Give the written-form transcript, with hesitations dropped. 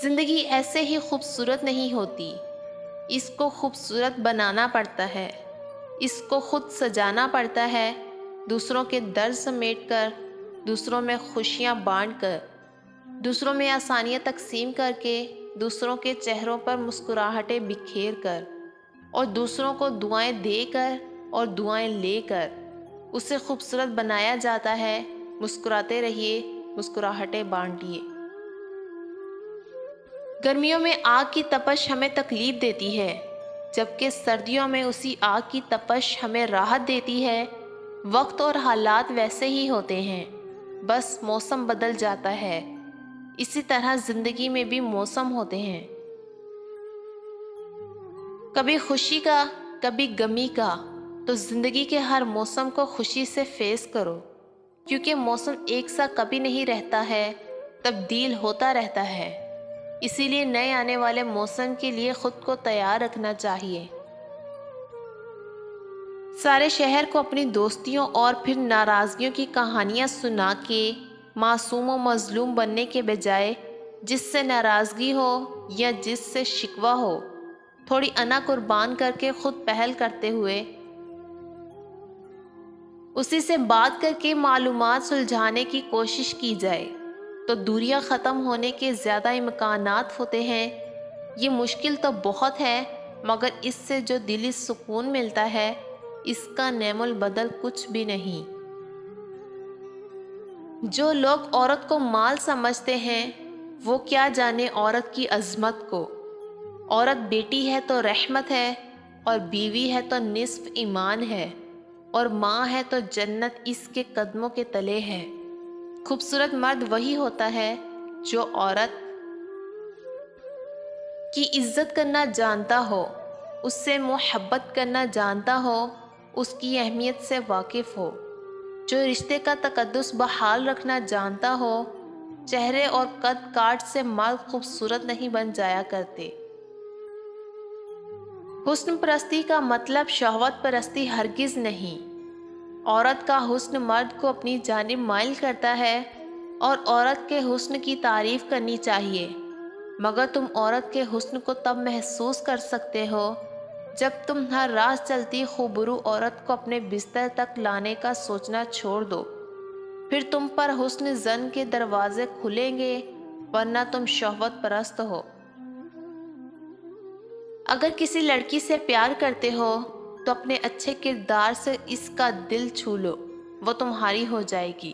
زندگی ایسے ہی خوبصورت نہیں ہوتی، اس کو خوبصورت بنانا پڑتا ہے، اس کو خود سجانا پڑتا ہے، دوسروں کے درد سمیٹ کر، دوسروں میں خوشیاں بانٹ کر، دوسروں میں آسانیاں تقسیم کر کے، دوسروں کے چہروں پر مسکراہٹیں بکھیر کر، اور دوسروں کو دعائیں دے کر اور دعائیں لے کر اسے خوبصورت بنایا جاتا ہے۔ مسکراتے رہیے، مسکراہٹیں بانٹیے۔ گرمیوں میں آگ کی تپش ہمیں تکلیف دیتی ہے، جبکہ سردیوں میں اسی آگ کی تپش ہمیں راحت دیتی ہے۔ وقت اور حالات ویسے ہی ہوتے ہیں، بس موسم بدل جاتا ہے۔ اسی طرح زندگی میں بھی موسم ہوتے ہیں، کبھی خوشی کا، کبھی غمی کا۔ تو زندگی کے ہر موسم کو خوشی سے فیس کرو، کیونکہ موسم ایک سا کبھی نہیں رہتا ہے، تبدیل ہوتا رہتا ہے۔ اسی لیے نئے آنے والے موسم کے لیے خود کو تیار رکھنا چاہیے۔ سارے شہر کو اپنی دوستیوں اور پھر ناراضگیوں کی کہانیاں سنا کے معصوم و مظلوم بننے کے بجائے، جس سے ناراضگی ہو یا جس سے شکوہ ہو، تھوڑی انا قربان کر کے خود پہل کرتے ہوئے اسی سے بات کر کے معلومات سلجھانے کی کوشش کی جائے تو دوریاں ختم ہونے کے زیادہ امکانات ہوتے ہیں۔ یہ مشکل تو بہت ہے، مگر اس سے جو دلی سکون ملتا ہے، اس کا نعم البدل کچھ بھی نہیں۔ جو لوگ عورت کو مال سمجھتے ہیں، وہ کیا جانے عورت کی عظمت کو۔ عورت بیٹی ہے تو رحمت ہے، اور بیوی ہے تو نصف ایمان ہے، اور ماں ہے تو جنت اس کے قدموں کے تلے ہے۔ خوبصورت مرد وہی ہوتا ہے جو عورت کی عزت کرنا جانتا ہو، اس سے محبت کرنا جانتا ہو، اس کی اہمیت سے واقف ہو، جو رشتے کا تقدس بحال رکھنا جانتا ہو۔ چہرے اور قد کاٹ سے مرد خوبصورت نہیں بن جایا کرتے۔ حسن پرستی کا مطلب شہوت پرستی ہرگز نہیں۔ عورت کا حسن مرد کو اپنی جانب مائل کرتا ہے، اور عورت کے حسن کی تعریف کرنی چاہیے، مگر تم عورت کے حسن کو تب محسوس کر سکتے ہو جب تم ہر راز چلتی خوبرو عورت کو اپنے بستر تک لانے کا سوچنا چھوڑ دو، پھر تم پر حسن زن کے دروازے کھلیں گے، ورنہ تم شہوت پرست ہو۔ اگر کسی لڑکی سے پیار کرتے ہو تو اپنے اچھے کردار سے اس کا دل چھو لو، وہ تمہاری ہو جائے گی۔